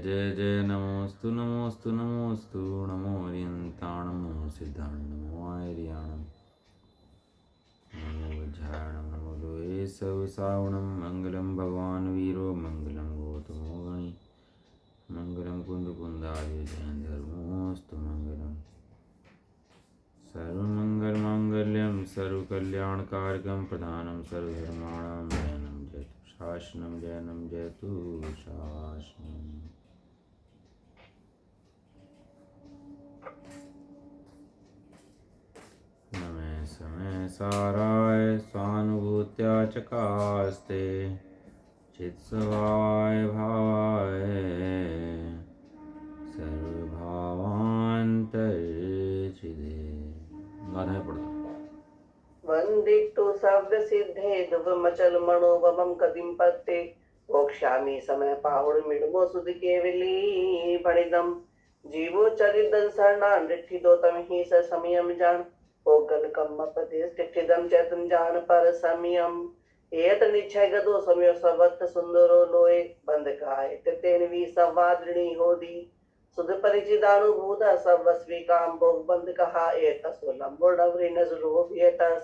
जय जय नमोस्तु नमोस्तु नमोस्तु नमो रियंताण नमो सिद्धाण नमो आर्याणम नमो वज्रायणम नमो लोहे सवसावणम मंगलम भगवान वीरो मंगलम गौतमो गणि मंगलम कुंद कुंदादि जैन धर्मोस्तु मंगलम सर्वमंगल मांगल्यम सर्वकल्याणकारकम प्रधानम सर्वधर्माणां जयनं जयतु शासनं जयनं जयतु शासनम्। नमे समय साराय स्वानुभूत्या चकास्ते चित्सवाय भावाय सर्वभावान्तर्चिदे। गाना है पढ़ता वंदितु सव्य सिद्धे दुर्गमचल मनोभवम कदिम पत्ते मोक्षामि समय पाहुड़ मिडमो सुध केवली भणिदम जीवो चरिदन शरणान रिठिदो तम ही स समयम जान ओगल कम्म प्रदेश टिठिदम चैतन जान पर समयम एत निश्चय गदो समयो सवत सुंदरो लोए बंद काय तेन वी संवादृणी होदी सुध परिचिदानुभूत सर्वस्वी काम भोग बंद कहा एतसो लंबोडवरी नजरो एतस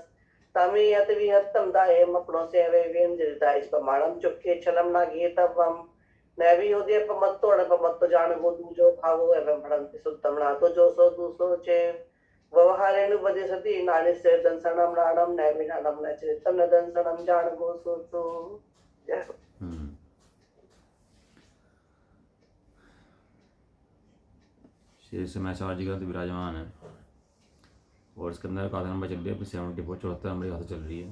तमेयत विहत्तम दायम अपनों से वे व्यंजनता इस प्रमाणम चुक्के छलम ना गीतवम नैवी होदे पमत्तो पमत्तो जान गो दूजो भावो एवं भड़ंति सुत्तम ना तो जो सो दूसो चे व्यवहारेण बदे सती नानिस्य दंसनम नाणम नैवी नाणम न चरितम न दंसनम जान गो सो तो श्री समय सार जी ग्रंथ विराजमान है और इसके अंदर गाथा नंबर चल रही है 74 74 नंबर गाथा चल रही है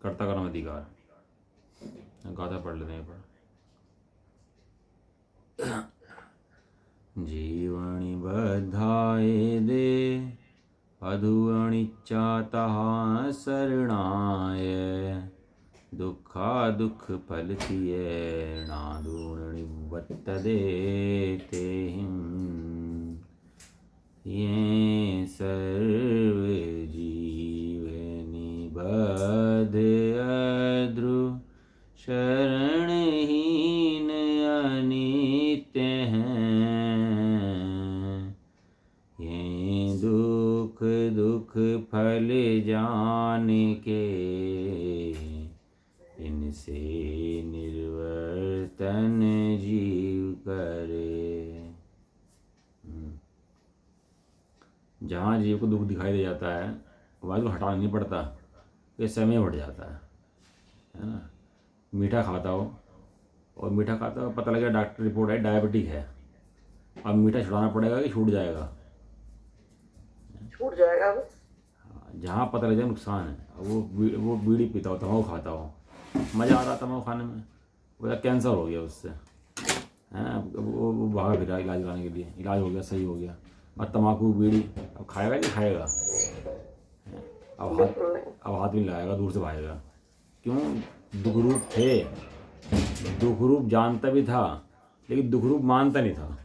कर्ता कर्म अधिकार। गाथा पढ़ लेते हैं जीवनि बधाए दे अधुअणिच्चातः शरणाय दुखा दुख फल थिये नादूणि बत्तदे तेहिं ये सर्व जीव निबद्ध अद्रु शरणहीन अनित्य हैं ये दुख दुख फल जान के इनसे निर्वर्तन जीव करे। जहाँ जीव को दुख दिखाई दे जाता है वहाँ को हटाना नहीं पड़ता, ये समय बढ़ जाता है ना। मीठा खाता हो और मीठा खाता हो पता लगा डॉक्टर रिपोर्ट है डायबिटिक है, अब मीठा छुड़ाना पड़ेगा कि छूट जाएगा? छूट जाएगा बस। जहाँ पता लग जाए नुकसान है, वो बीड़ी पीता हो तम्बाकू खाता हो मज़ा आ रहा तम्बाकू खाने में, बोला कैंसर हो गया उससे हैं, वो भागा फिरा इलाज कराने के लिए, इलाज हो गया सही हो गया, और तम्बाकू बीड़ी अब खाएगा नहीं खाएगा, अब हाथ भी नहीं लगाएगा, दूर से भागेगा। क्यों? दुखरूप थे, दुखरूप जानता भी था लेकिन दुखरूप मानता नहीं था।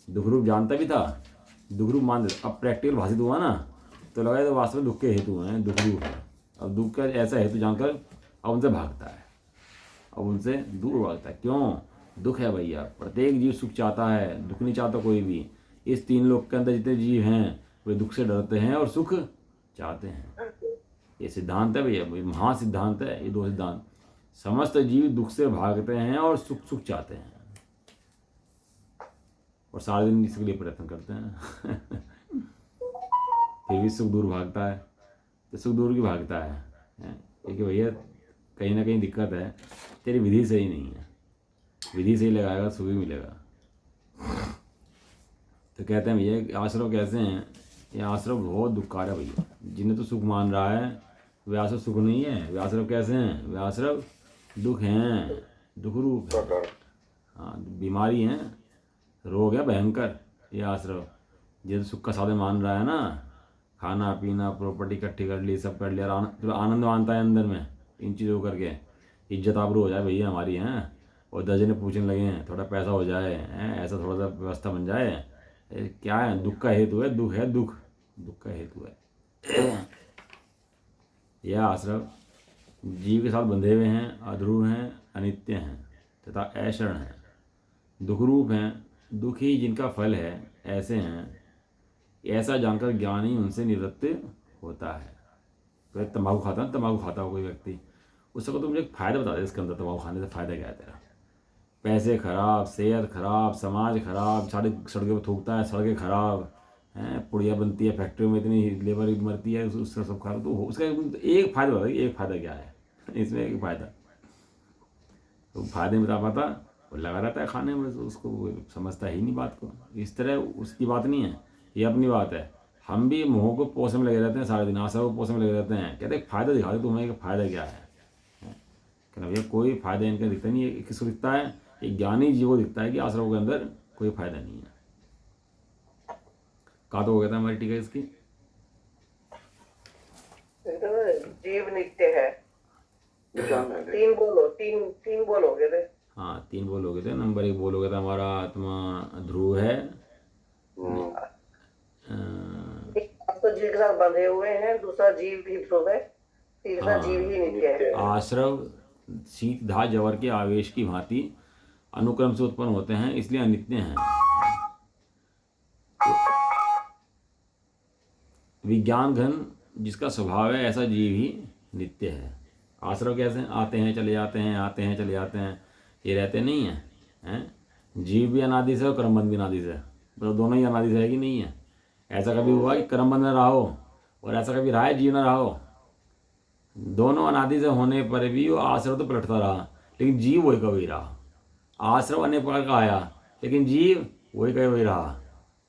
दुखरूप जानता भी था, दुखरूप मानता, अब प्रैक्टिकल भाषित हुआ ना तो लगा तो वास्तव में दुख के हेतु हैं, दुखरूप है। अब दुख का ऐसा हेतु जानकर अब उनसे भागता है, अब उनसे दूर भागता है। क्यों? दुख है भैया, प्रत्येक जीव सुख चाहता है, दुख नहीं चाहता कोई भी। इस तीन लोक के अंदर जितने जीव हैं वे दुख से डरते हैं और सुख चाहते हैं। ये सिद्धांत है भैया, महा सिद्धांत है ये, दो सिद्धांत। समस्त जीव दुख से भागते हैं और सुख चाहते हैं और सारे दिन इसके लिए प्रयत्न करते हैं फिर भी सुख दूर भागता है। तो सुख दूर की भागता है क्योंकि भैया कहीं ना कहीं दिक्कत है, तेरी विधि सही नहीं है, विधि सही लगाएगा सुख भी मिलेगा। तो कहते हैं भैया आश्रव कैसे हैं, ये आश्रव बहुत दुखकार है भैया। जिन्हें तो सुख मान रहा है वे आश्रव सुख नहीं है, वे आश्रव कैसे हैं, वे आश्रव दुख हैं, दुख रूप है। हाँ, बीमारी है, रोग है भयंकर ये आश्रव। जिन्हें सुख का साधन मान रहा है ना, खाना पीना प्रॉपर्टी इकट्ठी कर ली, सब कर लिया, आनंद मानता है अंदर में इन चीज़ों करके, इज्जत आबरू हो जाए भैया हमारी हैं, और 10 जने पूछने लगे हैं, थोड़ा पैसा हो जाए हैं, ऐसा थोड़ा सा व्यवस्था बन जाए, क्या है? दुख का हेतु है, दुख है, दुख का हेतु है। यह आश्रव जीव के साथ बंधे हुए हैं, अध्रुव हैं, अनित्य हैं तथा ऐषण हैं, दुख रूप हैं, दुख ही जिनका फल है, ऐसे हैं। ऐसा जानकर ज्ञानी उनसे निवृत्त होता है। तो तंबाकू खाता है, तंबाकू खाता हो कोई व्यक्ति, उसको तो मुझे एक फ़ायदा बता दे इसके अंदर तंबाकू खाने से फ़ायदा क्या है तेरा। पैसे खराब, सेहत खराब, समाज खराब, सारी सड़कों पर थूकता है, सड़कें खराब हैं, पुड़िया बनती है, फैक्ट्रियों में इतनी लेबर मरती है, उसका सब खराब। तो उसका एक फ़ायदा बता, एक फ़ायदा क्या है इसमें, एक फ़ायदा तो फ़ायदे में बता पाता, वो लगा रहता है खाने में, उसको वो समझता ही नहीं बात को। इस तरह उसकी बात नहीं है, ये अपनी बात है। हम भी मुँह को पोसने में लगे रहते हैं सारे दिन, आशा को पोसने में लगे रहते हैं, कहते हैं फ़ायदा दिखा दे तुम्हें कि फ़ायदा क्या है। कहना भैया कोई फ़ायदा इनका दिखता नहीं है। किसको दिखता है? एक ज्ञानी जीव को दिखता है कि आश्रमों के अंदर कोई फ़ायदा नहीं है। कहा तो हो गया था हमारी टीका इसकी। जीव नित्य है। तीन बोलो, तीन बोल हो गए थे। हाँ 3 बोल हो गए थे। नंबर 1 बोल हो गया था हमारा आत्मा ध्रुव है। तो जीव के साथ बंधे हुए हैं, दूसरा जीव भी ध्रुव है, तीसरा हाँ, जीव ही नित्य है। आश्रव शीत धा जवर के आवेश की भांति अनुक्रम से उत्पन्न होते हैं, इसलिए अनित्य हैं। विज्ञान घन जिसका स्वभाव है, ऐसा जीव ही नित्य है। आश्रव कैसे आते हैं चले जाते हैं, आते हैं चले जाते हैं, ये रहते नहीं हैं, हैं? जीव भी अनादि से और कर्मबंध भी अनादि से, मतलब दोनों ही अनादि से है कि नहीं है। ऐसा कभी हुआ कि कर्मबंध न रहा हो, और ऐसा कभी रहा है जीव न रहा हो। दोनों अनादि से होने पर भी वो आश्रव तो पलटता रहा, लेकिन जीव वही का वही रहा। आश्रव अनेक प्रकार का आया, लेकिन जीव वही का वही रहा।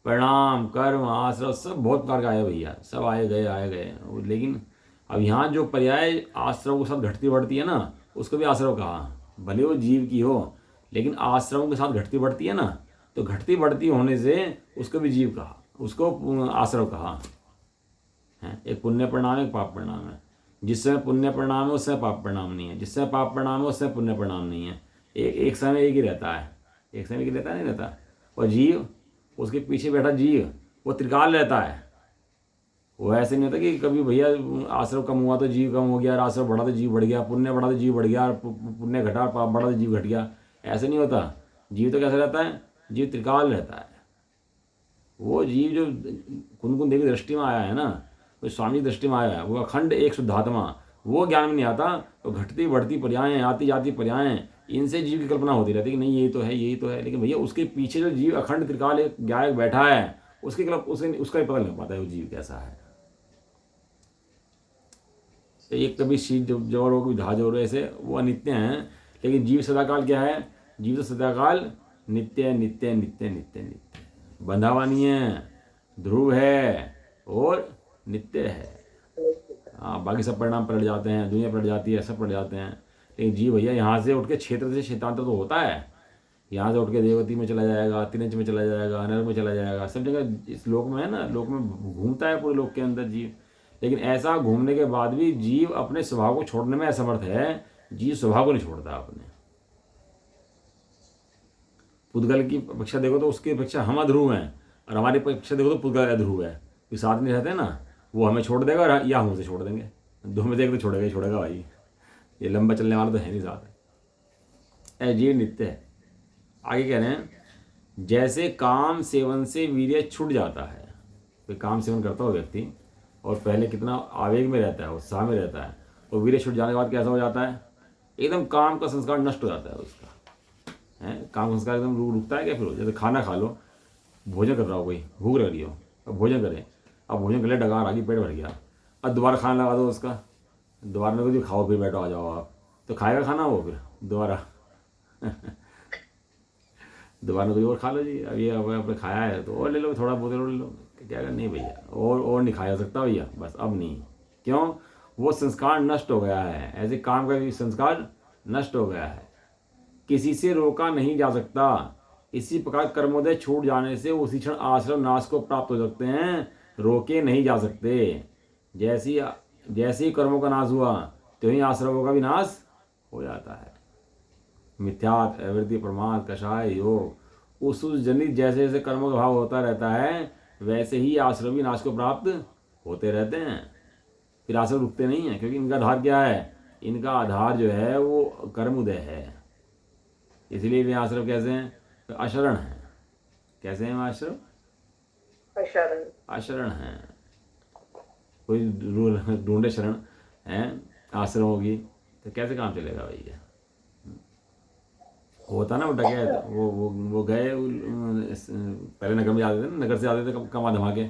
परिणाम, कर्म, आश्रव सब बहुत प्रकार का आया भैया, सब आए गए। लेकिन अब यहाँ जो पर्याय आश्रव के साथ घटती बढ़ती है ना, उसको भी आश्रव कहा। भले वो जीव की हो, लेकिन आश्रवों के साथ घटती बढ़ती है ना, तो घटती बढ़ती होने से उसको भी जीव कहा, उसको आश्रव कहा है। एक पुण्य परिणाम, एक पाप परिणाम है। जिससे पुण्य परिणाम है उससे पाप परिणाम नहीं है, जिससे पाप परिणाम है उससे पुण्य परिणाम नहीं है। एक समय एक ही रहता है, एक समय एक ही रहता नहीं रहता। और जीव, उसके पीछे बैठा जीव, वो त्रिकाल रहता है। वो ऐसे नहीं होता कि कभी भैया आश्रव कम हुआ तो जीव कम हो गया, और आश्रव बढ़ा तो जीव बढ़ गया, पुण्य बढ़ा तो जीव बढ़ गया, और पुण्य घटा पाप बढ़ा तो जीव घट गया। ऐसे नहीं होता। जीव तो कैसे रहता है? जीव त्रिकाल रहता है। वो जीव जो कुन देवी दृष्टि में आया है ना, वो स्वामी दृष्टि में आया है, वो अखंड एक शुद्धात्मा, वो ज्ञान में नहीं आता। तो घटती बढ़ती पर्यायें, आती जाती पर्यायें, इनसे जीव की कल्पना होती रहती है कि नहीं यही तो है, यही तो है। लेकिन भैया उसके पीछे जो जीव अखंड त्रिकाल एक गायक बैठा है, उसकी उसका ही पता नहीं पाता है वो जीव कैसा है। एक कभी शीत जोर हो, कभी धा जोर, ऐसे वो अनित्य हैं। लेकिन जीव सदाकाल क्या है? जीव तो सदाकाल नित्य नित्य नित्य नित्य नित्य, बंधा हुआ नहीं है, ध्रुव है और नित्य है। हाँ, बाकी सब परिणाम पलट जाते हैं, दुनिया पलट जाती है, सब पलट जाते हैं। लेकिन जीव भैया यहाँ से उठ के क्षेत्र से क्षेत्रांतर तो होता है। यहाँ से उठ के देवती में चला जाएगा, तिरंज में चला जाएगा, अनर में चला जाएगा, सब जगह इस लोक में है ना, लोक में घूमता है पूरे लोक के अंदर जीव। लेकिन ऐसा घूमने के बाद भी जीव अपने स्वभाव को छोड़ने में असमर्थ है। जीव स्वभाव को नहीं छोड़ता अपने। पुद्गल की अपेक्षा देखो तो उसकी अपेक्षा हम अध्रुव हैं, और हमारी अपेक्षा देखो तो पुद्गल अध्रुव है। कि साथ में रहते हैं ना, वो हमें छोड़ देगा और या हम उसे छोड़ देंगे। दो में से एक तो छोड़ेगा ही छोड़ेगा भाई, ये लंबा चलने वाला तो है नहीं साथ। ऐ जीव नित्य है। आगे कह रहे हैं, जैसे काम सेवन से वीर्य छूट जाता है। कोई काम सेवन करता हो व्यक्ति, और पहले कितना आवेग में रहता है, उत्साह में रहता है, और वीर्य छूट जाने के बाद कैसा हो जाता है? एकदम काम का संस्कार नष्ट हो जाता है उसका, है। काम संस्कार एकदम रुकता है क्या? फिर जैसे खाना खा लो, भोजन कर रहा हो, कोई भूख लग रही हो, अब भोजन करे, अब भोजन कर ले, डकार आ गई, पेट भर गया, अब दोबारा खाना लगा दो उसका, दोबारा में कुछ खाओ, फिर बैठो, आ जाओ आप, तो खाएगा खाना वो फिर दोबारा दोबारा कोई और खा लो जी। अब ये अब आपने खाया है तो और ले लो, थोड़ा बहुत और ले लो। क्या कर, नहीं भैया और नहीं खाया सकता भैया, बस अब नहीं। क्यों? वो संस्कार नष्ट हो गया है। ऐसे काम का भी संस्कार नष्ट हो गया है, किसी से रोका नहीं जा सकता। इसी प्रकार कर्मोदय छूट जाने से उसी क्षण आश्रम नाश को प्राप्त हो सकते हैं, रोके नहीं जा सकते। जैसी जैसे ही कर्मों का नाश हुआ, तो ही आश्रमों का भी नाश हो जाता है। मिथ्यात्व, अवृत्ति, प्रमाद, कषाय, योग, उस जनित जैसे जैसे कर्मों का भाव होता रहता है, वैसे ही आश्रम भी नाश को प्राप्त होते रहते हैं। फिर आश्रम रुकते नहीं हैं, क्योंकि इनका आधार क्या है? इनका आधार जो है वो कर्म उदय है। इसलिए वे आश्रव कैसे हैं? तो अशरण हैं। कैसे हैं आश्रव? अशरण। अशरण हैं। कोई ढूंढे शरण हैं आश्रम होगी तो कैसे काम चलेगा भैया? होता ना वो डकैत, वो गए पहले नगर में जाते थे ना, नगर से आते थे कमा धमा के,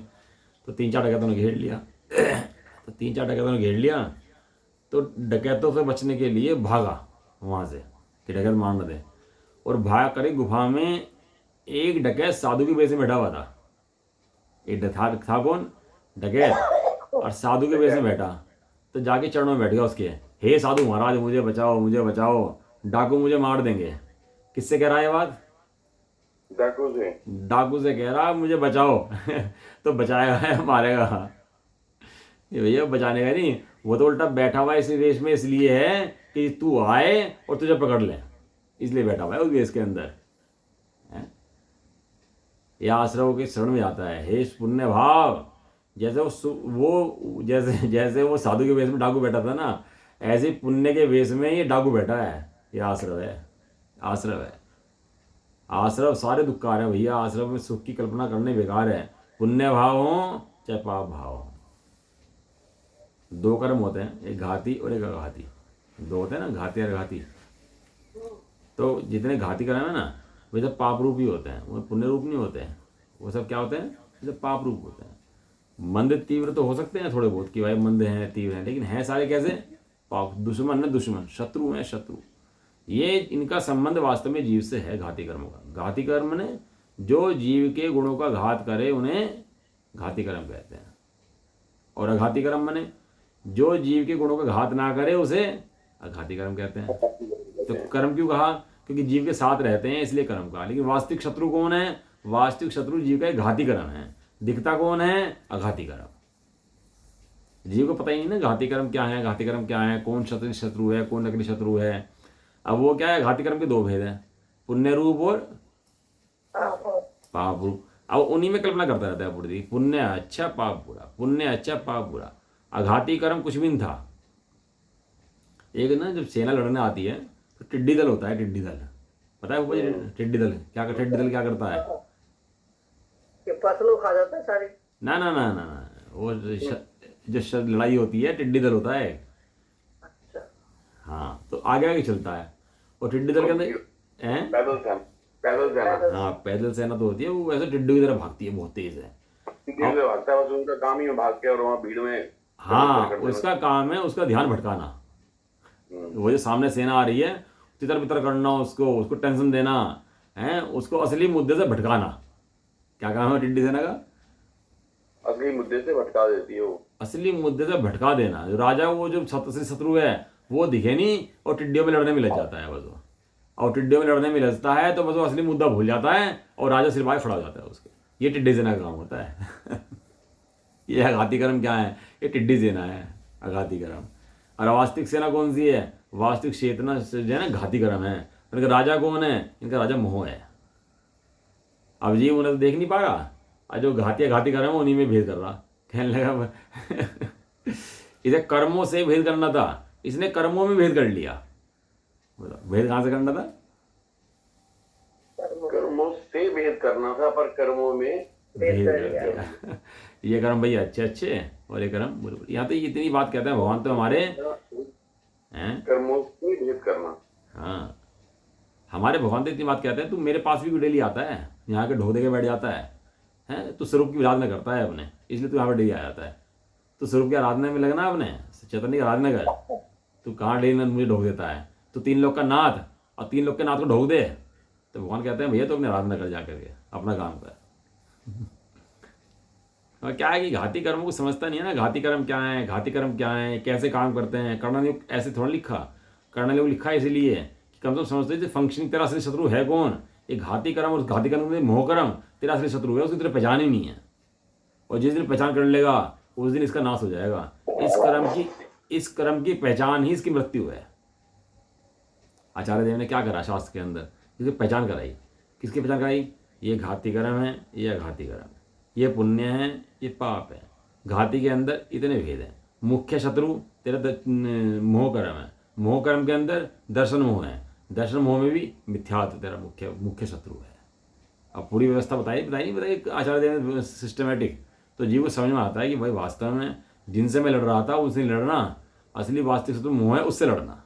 तो 3-4 डकैतों ने घेर लिया। तो 3-4 डकैतों ने घेर लिया, तो डकैतों से बचने के लिए भागा वहाँ से कि डकैत मार न दे, और भाग कर गुफा में एक डकैत साधु के वेश में बैठा हुआ था। एक था कौन? डकैत, और साधु के वेश में बैठा। तो जाके चरणों में बैठ गया उसके, हे साधु महाराज मुझे बचाओ, मुझे बचाओ, डाकू मुझे मार देंगे। किससे कह रहा है ये बात? डाकू से। डाकू से कह रहा मुझे बचाओ। तो बचाएगा है मारेगा? ये भैया बचाने का नहीं, वो तो उल्टा बैठा हुआ है इस वेश में इसलिए है कि तू आए और तुझे पकड़ ले, इसलिए बैठा हुआ है उस वेश के अंदर। यह आश्रव के शरण में आता है। हे पुण्य भाव, जैसे वो जैसे जैसे वो साधु के वेश में डाकू बैठा था ना, ऐसे पुण्य के वेश में ये डाकू बैठा है। ये आश्रव है, आश्रव है। आश्रव सारे दुखकार है भैया। आश्रव में सुख की कल्पना करने बेकार है। पुण्य भाव हो चाहे पाप भाव हो, 2 कर्म होते हैं, एक घाती और एक अघाती। 2 होते हैं ना, घाती और अघाती। तो जितने घाती कर्म है ना, वे सब पाप रूप ही होते हैं, वो पुण्य रूप नहीं होते हैं। वो सब क्या होते हैं? वे सब पाप रूप होते हैं। मंद तीव्र तो हो सकते हैं थोड़े बहुत कि भाई मंद हैं, तीव्र हैं, लेकिन हैं सारे कैसे? पाप। दुश्मन है, दुश्मन, शत्रु है, शत्रु। ये इनका संबंध वास्तव में जीव से है, घाती कर्मों का। घाती कर्म ने जो जीव के गुणों का घात करे उन्हें घाती कर्म कहते हैं, और अघाती कर्म माने जो जीव के गुणों का घात ना करे उसे अघाती कर्म कहते हैं। तो कर्म क्यों कहा? क्योंकि जीव के साथ रहते हैं इसलिए कर्म कहा। लेकिन वास्तविक शत्रु कौन है? वास्तविक शत्रु जीव का एक घाती कर्म है। दिखता कौन है? अघाती कर्म। जीव को पता ही नहीं ना घाती कर्म क्या है, घाती कर्म क्या है, कौन शत्रु है, कौन नकली शत्रु है। अब वो क्या है? घाती कर्म के 2 भेद हैं, पुण्य रूप और पाप रूप। अब उन्हीं में कल्पना करता रहता है पूरी, पुण्य अच्छा पाप बुरा, पुण्य अच्छा पाप बुरा। अघाती कर्म कुछ भी नहीं था। एक ना जब सेना लड़ने आती है तो टिड्डी दल होता है, टिड्डी दल। पता है मुझे टिड्डी दल क्या? टिड्डी दल क्या करता है? कि फसलों खा जाता है सारी। ना ना ना ना ना, वो जो लड़ाई होती है टिड्डी दल होता है। अच्छा। हाँ, तो आगे आगे चलता है। और टिड्डी दल के अंदर हैं, पैदल सेना, पैदल सेना। हाँ पैदल सेना तो होती है, वो ऐसे टिड्डी की तरह भागती है, बहुत तेज है। तेज से भागता है, बस उनका काम ही है भाग के और वहाँ भीड़ में। हाँ, उसका काम है उसका ध्यान भटकाना। वो जो सामने सेना आ रही है, तितर बितर करना, उसको उसको टेंशन देना है, उसको असली मुद्दे से भटकाना। क्या काम है टिड्डी सेना का? असली मुद्दे से भटका देती है वो। असली मुद्दे से भटका देना। जो राजा वो जो असली शत्रु है वो दिखे नहीं और टिड्डियों में लड़ने में लग जाता है बस वो। और टिड्डियों में लड़ने में लगता है तो बस वो असली मुद्दा भूल जाता है और राजा सिरपाए फड़ा जाता है उसके। ये टिड्डी सेना का काम होता है। ये अघाती कर्म क्या है? ये टिड्डी सेना है, अघाती कर्म। और वास्तविक सेना कौन सी है? वास्तविक चेतना जो है ना, घाती कर्म है। इनका राजा कौन है? इनका राजा मोह है। अब जी उन्हें तो देख नहीं पा रहा, और जो घाती कर्म है उन्हीं में भेद कर रहा। कहने लगा इसे कर्मों से भेद करना था, इसने कर्मों में भेद कर लिया। भेद कहाँ से करना था? कर्मों से भेद करना था, पर कर्मों में भेद कर दिया। ये कर्म भैया अच्छे अच्छे और ये कर्म बुरे बुरे। यहाँ तो इतनी बात कहते हैं भगवान तो हमारे हैं, कर्मों से भेद करना। हाँ हमारे भगवान तो इतनी बात कहते हैं, तू मेरे पास भी डेली आता है, यहाँ के ढो दे के बैठ जाता है, तू स्वरूप की आराधना करता है अपने, इसलिए तू यहाँ पर डेली आ जाता है। तो स्वरूप की आराधना में लगना अपने, चैतन्य की आराधना कर। तू कहाँ डेली मुझे ढोक देता है? तो 3 लोग का नाथ और 3 लोग के नाथ को ढोक दे। तो भगवान कहते हैं भैया तो अपनी आराधना कर जा करके, अपना काम कर। और क्या है कि घाती कर्मों को समझता नहीं है ना, घाती कर्म क्या है, घाती कर्म क्या है, कैसे काम करते हैं। करना नहीं ऐसे थोड़ा लिखा, करना लोग लिखा है इसलिए कि कम से कम समझते हैं फंक्शनिंग तेरा असली शत्रु है कौन। ये घाती कर्म और घाती कर्म में मोह कर्म तेरा असली शत्रु है, उसकी तेरे पहचान ही नहीं है। और जिस दिन पहचान कर लेगा उस दिन इसका नाश हो जाएगा। इस कर्म की पहचान ही इसकी मृत्यु है। आचार्य देव ने क्या करा शास्त्र के अंदर? इसकी पहचान कराई। किसकी पहचान कराई? ये घाती कर्म है, ये अघाती कर्म है, ये पुण्य है, ये पाप है। घाती के अंदर इतने भेद हैं। मुख्य शत्रु तेरा मोह कर्म है, मोह कर्म के अंदर दर्शन मोह है, दर्शन मोह में भी मिथ्यात्व तेरा मुख्य मुख्य शत्रु है। अब पूरी व्यवस्था बताइए आचार्य देव सिस्टमेटिक, तो जीव को समझ में आता है कि भाई वास्तव में जिनसे मैं लड़ रहा था उनसे नहीं लड़ना, असली वास्तविक शत्रु मोह है, उससे लड़ना।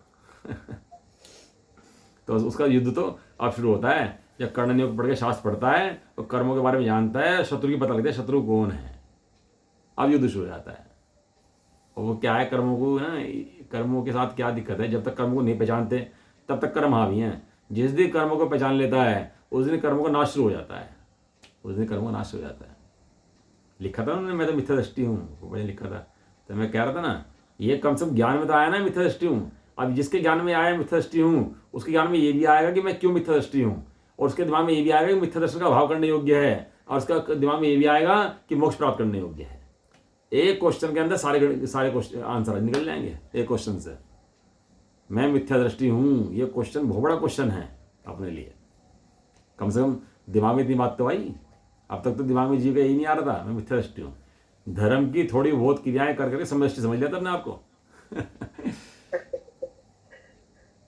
तो उसका युद्ध तो अब शुरू होता है जब कर्ण योग पढ़ के शास्त्र पढ़ता है तो कर्मों के बारे में जानता है, शत्रु की पता लगता है शत्रु कौन है। अब युद्ध शुरू हो जाता है। और वो क्या है, कर्मों को ना, कर्मों के साथ क्या दिक्कत है, जब तक कर्मों को नहीं पहचानते तब तक कर्म हावी हैं। जिस दिन कर्मों को पहचान लेता है उस दिन कर्मों का नाश शुरू हो जाता है, उस दिन कर्मों का नाश हो जाता है। लिखा था उन्होंने, मैं तो मिथ्या दृष्टि हूँ, वो पहले लिखा था। तो मैं कह रहा था ना, ये कम से कम ज्ञान में तो आया ना मिथ्या दृष्टि हूँ। अब जिसके ज्ञान में आया मिथ्या दृष्टि हूँ, उसके ज्ञान में ये भी आएगा कि मैं क्यों मिथ्या दृष्टि हूँ, और उसके दिमाग में ये भी आएगा कि मिथ्या दर्शन का अभाव करने योग्य है, और उसका दिमाग में ये भी आएगा कि मोक्ष प्राप्त करने योग्य है। एक क्वेश्चन के अंदर सारे क्वेश्चन आंसर निकल जाएंगे एक क्वेश्चन से। मैं मिथ्या दृष्टि हूँ, ये क्वेश्चन बहुत बड़ा क्वेश्चन है अपने लिए। कम से कम दिमाग में इतनी बात तो आई। अब तक तो दिमाग में जीव का यही नहीं आ रहा था, मैं मिथ्या दृष्टि हूँ। धर्म की थोड़ी बहुत क्रियाएं कर करके समझ लिया था अपने आपको।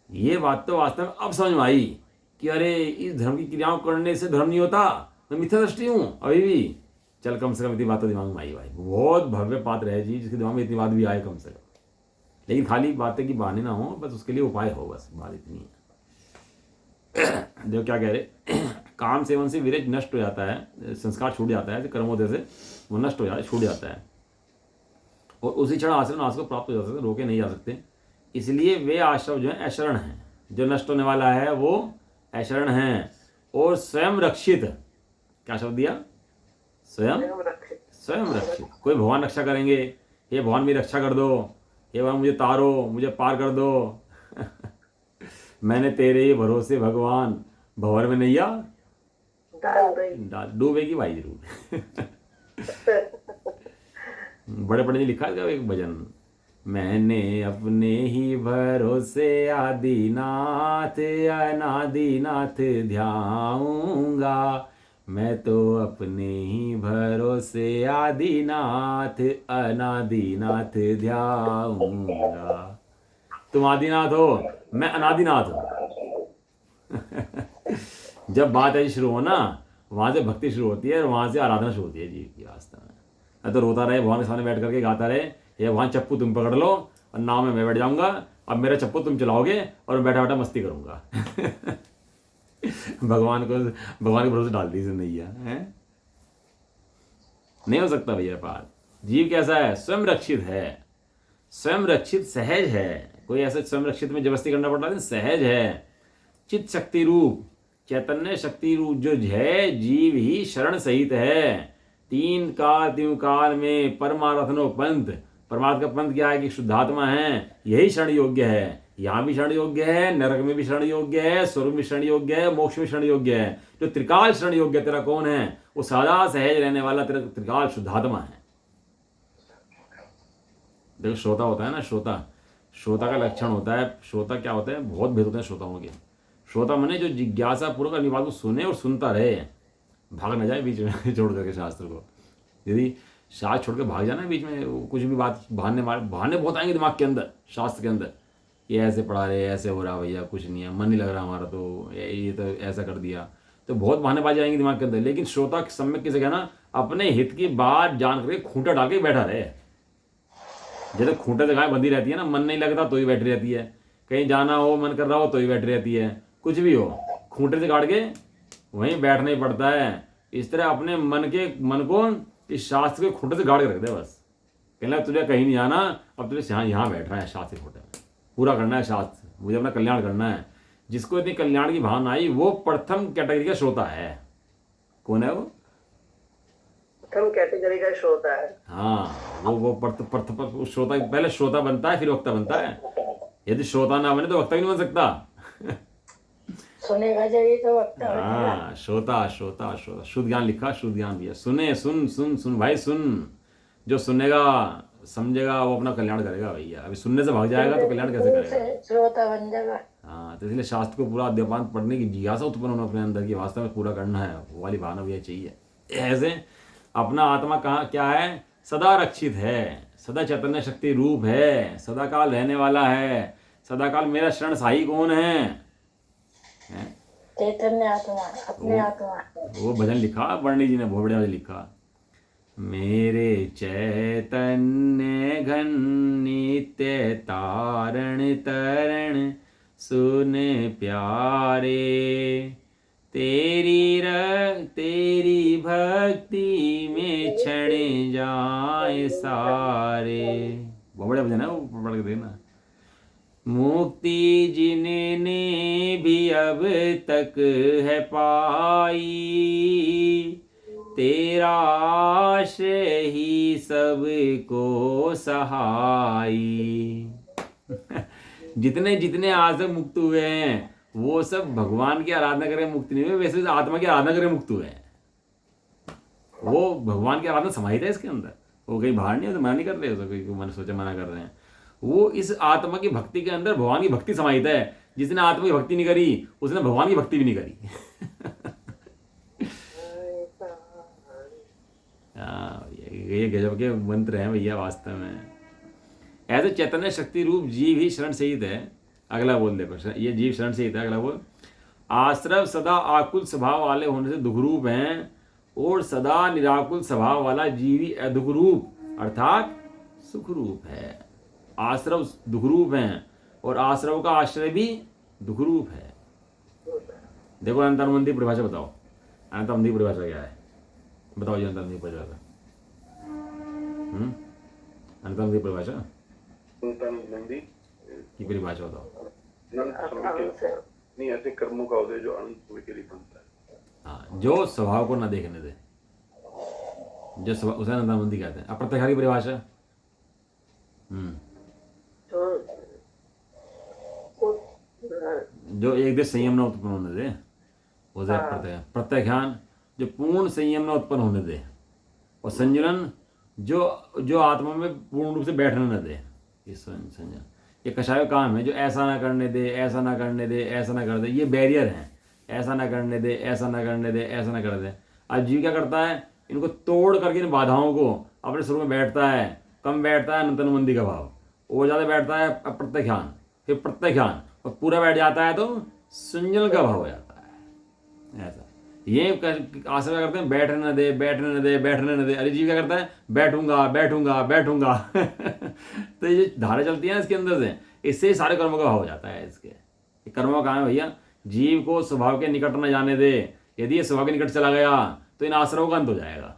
ये बात तो वास्तव में अब समझ में आई कि अरे इस धर्म की क्रियाओं करने से धर्म नहीं होता, मैं मिथ्या दृष्टि हूँ अभी भी। चल कम से कम इतनी बात तो दिमाग में आई भाई। बहुत भव्य पात्र है जी जिसके दिमाग में इतनी बात भी आए कम से कम। लेकिन खाली बातें की बहाने ना हो, बस उसके लिए उपाय हो, बस बात इतनी है। देखो क्या कह रहे, काम सेवन से विरज नष्ट हो जाता है, संस्कार छूट जाता है, कर्मोदय से वो नष्ट हो जाता है, छूट जाता है, और उसी क्षण आश्रम नाश को प्राप्त हो जा सकते, रोके नहीं जा सकते। इसलिए वे आश्रम जो है अशरण हैं, जो नष्ट होने वाला है वो अशरण हैं, और स्वयं रक्षित। क्या शब्द दिया? स्वयं रक्षित। कोई भगवान रक्षा करेंगे, हे भगवान मेरी रक्षा कर दो, हे भगवान मुझे तारो, मुझे पार कर दो। मैंने तेरे भरोसे भगवान, भंवर में नैया डाल डूबेगी भाई जरूर। बड़े पंडित जी लिखा है एक भजन, मैंने अपने ही भरोसे आदिनाथ अनादिनाथ ध्याऊंगा, मैं तो अपने ही भरोसे आदिनाथ अनादिनाथ ध्याऊंगा। तुम आदिनाथ हो, मैं अनादिनाथ हूं। जब बात ऐसी शुरू हो ना, वहां से भक्ति शुरू होती है और वहां से आराधना शुरू होती है जीव की वास्तव में। मैं तो रोता रहे भगवान के सामने बैठ करके गाता रहे, ये भगवान चप्पू तुम पकड़ लो और नाव में मैं बैठ जाऊंगा, अब मेरा चप्पू तुम चलाओगे और मैं बैठा बैठा मस्ती करूंगा। भगवान के भरोसे डाल दी जिंदगी है। नहीं हो सकता भैया पार। जीव कैसा है? स्वयं रक्षित है, स्वयं रक्षित सहज है। कोई ऐसे स्वयं रक्षित में जबरदस्ती करना पड़ता है? सहज है। चित शक्ति रूप, चैतन्य शक्ति रूप जो है, जीव ही शरण सहित है। तीन काल में परमारथनो पंथ, परमार्थ का पंथ क्या है कि शुद्धात्मा है, यही शरण योग्य है। यहाँ भी शरण योग्य है, नरक में भी शरण योग्य है, स्वर्ग में शरण योग्य है, मोक्ष में शरण योग्य है। जो त्रिकाल शरण योग्य तेरा कौन है? वो सदा सहज रहने वाला तेरा त्रिकाल शुद्धात्मा है। देखो श्रोता होता है ना, श्रोता का लक्षण होता है। श्रोता क्या होता है? बहुत भेद होते हैं श्रोताओं के। श्रोता माने जो जिज्ञासा पूर्वक अपनी बात को सुने और सुनता रहे, भाग न जाए बीच में छोड़ करके शास्त्र को। यदि शास्त्र छोड़ के भाग जाना बीच में, कुछ भी बात बहाने बहुत आएंगे दिमाग के अंदर, शास्त्र के अंदर, ये ऐसे पढ़ा रहे, ऐसे हो रहा भैया, कुछ नहीं है, मन नहीं लग रहा हमारा, तो ये तो ऐसा कर दिया, तो बहुत बहानेबाजी आएंगे दिमाग के अंदर। लेकिन श्रोता सम्यक किसे कहना? अपने हित की बात जान करके खूंटा डाल के बैठा रहे। जैसे खूंटे से गाय बंधी रहती है ना, मन नहीं लगता तो ही बैठी रहती है, कहीं जाना हो मन कर रहा हो तो ही बैठी रहती है, कुछ भी हो खूंटे से गाड़ के वहीं बैठना ही पड़ता है। इस तरह अपने मन को इस शास्त्र के खूंटे से गाड़ के रख दे। बस कहना तुझे कहीं नहीं जाना, अब तुझे यहाँ बैठना है शास्त्र के खूंटे में, पूरा करना है शास्त्र, मुझे अपना कल्याण करना है। जिसको इतनी कल्याण की भावना आई वो प्रथम कैटेगरी का श्रोता है। कौन है वो? प्रथम कैटेगरी का श्रोता है। हाँ, वो श्रोता पहले श्रोता बनता है, फिर वक्ता बनता है। यदि श्रोता ना बने तो वक्ता ही नहीं बन सकता। सुनेगा जब ही तो वक्ता हो जाएगा। हाँ, श्रोता शुद्ध ज्ञान लिखा, शुद्ध ज्ञान भी है। सुने, सुन भाई सुन। जो सुनेगा समझेगा वो अपना कल्याण करेगा भैया। अभी सुनने से भाग जाएगा तो कल्याण कैसे करेगा? श्रोता बन जाएगा। हाँ, तो इसलिए शास्त्र को पूरा अध्ययन पढ़ने की जिज्ञासा उत्पन्न होना अपने अंदर की, वास्तव में पूरा करना है, वो वाली भावना भी चाहिए। ऐसे अपना आत्मा कहाँ क्या है? सदा रक्षित है, सदा चैतन्य शक्ति रूप है, सदा काल रहने वाला है। सदा काल मेरा शरण साई कौन है? हैं? चैतन्य आत्मा, अपने आत्मा। वो भजन लिखा पंडित जी ने, बहुत बढ़िया भजन लिखा। मेरे चैतन्य घन नित्य तारण तरण सुन प्यारे, तेरी भक्ति में क्षण जाए सारे। बहुत बढ़िया भजन है वो, पढ़ के देखना। मुक्ति जिनने भी अब तक है पाई, तेरा आश्रय ही सबको सहाई। जितने जितने आज तक मुक्त हुए हैं वो सब भगवान की आराधना करके मुक्त नहीं हुए, वैसे आत्मा की आराधना करके मुक्त हुए हैं। वो भगवान की आराधना समाहित है इसके अंदर, वो कहीं बाहर नहीं है, तो मना नहीं कर रहे हो, कोई मैंने सोचा मना कर रहे हैं। वो इस आत्मा की भक्ति के अंदर भगवान की भक्ति समाहित है। जिसने आत्मा की भक्ति नहीं करी उसने भगवान की भक्ति भी नहीं करी। हाँ, ये गजब के मंत्र हैं भैया वास्तव में। ऐसे चैतन्य शक्ति रूप जीव ही शरण सहित है। अगला बोल दे, ये जीव शरण सहित है। अगला बोल, आश्रव सदा आकुल स्वभाव वाले होने से दुख रूप हैं, और सदा निराकुल स्वभाव वाला जीव ही अदुख रूप अर्थात सुख रूप है। आश्रव दुख रूप हैं और आश्रव का आश्रय भी दुख रूप है। देखो अनंतानुबंधी परिभाषा बताओ, अनंतानुबंधी परिभाषा क्या है बताओ जी, अनंतानुबंधी परिभाषा। अनंतानुबंधी परिभाषा अनंतानुबंधी की परिभाषा बताओ। अनंत समय के नहीं ऐसे कर्मों का उदय जो अनंत समय के लिए बनता है। हाँ, जो स्वभाव को न देखने दे, जो स्वभाव, उसे अनंतानुबंधी कहते हैं। अप्रत्यक्ष की परिभाषा जो एक देश संयम न उत्पन्न होने दे, उसे प्रत्यक्ष। प्रत्यक्षान जो पूर्ण संयम न उत्पन्न होने दे, और संयमन जो आत्मा में पूर्ण रूप से बैठने न दे। ये संयम, ये कषाय काम है, जो ऐसा ना करने दे, ऐसा ना करने दे, ऐसा ना कर दे, ये बैरियर हैं। ऐसा ना करने दे, ऐसा ना करने दे, ऐसा ना कर दे। आज जीव क्या करता है, इनको तोड़ करके इन बाधाओं को अपने स्वरूप में बैठता है। कम बैठता है अनंतानुबंधी का भाव, और ज़्यादा बैठता है अप्रत्यक्षान, फिर प्रत्यक्षान, और पूरा बैठ जाता है तो संयम का भाव हो जाता है। ऐसा ये आश्रय करते हैं, बैठने न दे, बैठने न दे, बैठने न दे। अरे जीव क्या करता है, बैठूंगा बैठूंगा बैठूंगा। तो ये धारा चलती है इसके अंदर से, इससे सारे कर्मों का भाव हो जाता है। इसके कर्मों का है भैया, जीव को स्वभाव के निकट न जाने दे। यदि ये स्वभाव के निकट चला गया तो इन आश्रवों का अंत हो जाएगा।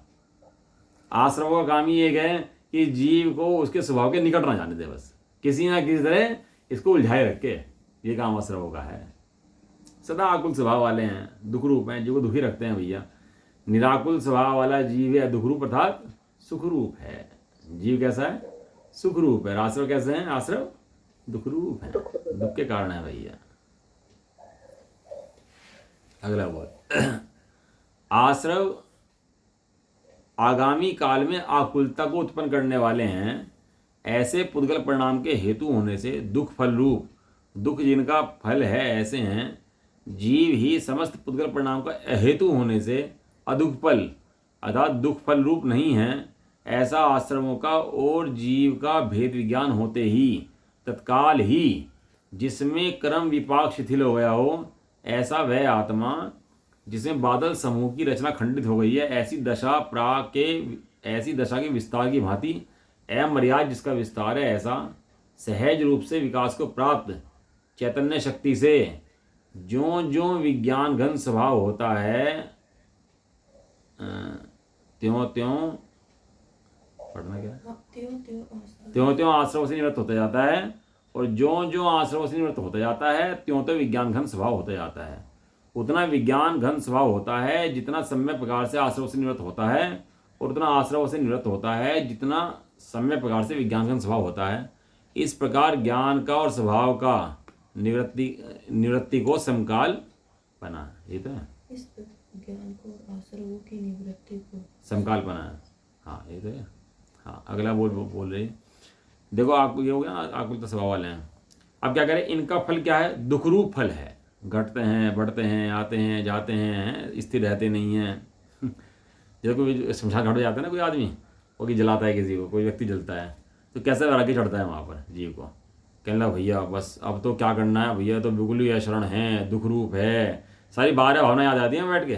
आश्रवों का काम ही एक है कि जीव को उसके स्वभाव के निकट न जाने दे, बस किसी ना किसी तरह इसको उलझाए रखे। ये काम आश्रवों का है। सदा आकुल स्वभाव वाले हैं, दुख रूप हैं, जीव को दुखी रखते हैं भैया। निराकुल स्वभाव वाला जीव है दुख रूप अर्थात सुख रूप है। जीव कैसा है, सुख रूप है। आश्रव कैसे हैं, आश्रव दुख रूप है, दुख के कारण है भैया। अगला बोल, आश्रव आगामी काल में आकुलता को उत्पन्न करने वाले हैं। ऐसे पुद्गल परिणाम के हेतु होने से दुख फल रूप, दुख जिनका फल है ऐसे हैं। जीव ही समस्त पुद्गल परिणाम का अहेतु होने से अदुख फल अर्थात दुख फल रूप नहीं है। ऐसा आश्रमों का और जीव का भेद विज्ञान होते ही तत्काल ही जिसमें कर्म विपाक शिथिल हो गया हो, ऐसा वह आत्मा जिसमें बादल समूह की रचना खंडित हो गई है, ऐसी दशा के विस्तार की भांति अमर्याद जिसका विस्तार है, ऐसा सहज रूप से विकास को प्राप्त चैतन्य शक्ति से ज्यों ज्यों विज्ञान घन स्वभाव होता है, त्यों त्यों पढ़ना क्या, त्यों त्यों आश्रव से निवृत्त होता जाता है। और ज्यों ज्यों आश्रव से निवृत्त होता जाता है, त्यों त्यों विज्ञान घन स्वभाव होता जाता है। उतना विज्ञान घन स्वभाव होता है जितना सम्यक प्रकार से आश्रव से निवृत्त होता है, और उतना आश्रव से निवृत्त होता है जितना सम्यक प्रकार से विज्ञान घन स्वभाव होता है। इस प्रकार ज्ञान का और स्वभाव का निवृत्ति को समकाल बना। ये तो है, इस ज्ञान को और आश्रवों की निवृत्ति को समकाल बना है। हाँ ये तो है। हाँ अगला बोल रही, देखो आपको ये हो गया ना, आकुल तो स्वभाव वाले हैं। अब क्या करें, इनका फल क्या है, दुख रूप फल है। घटते हैं, बढ़ते हैं, आते हैं, जाते हैं, स्थिर रहते नहीं हैं। जैसे कोई शमशान घाट जाता है ना कोई आदमी, वो कि जलाता है किसी को, कोई व्यक्ति जलता है, तो कैसे वैराग्य चढ़ता है वहाँ पर जीव को, कहने लगा भैया बस अब तो क्या करना है भैया, तो बिल्कुल ही अशरण है, दुख रूप है, सारी 12 भावना याद आती हैं बैठ के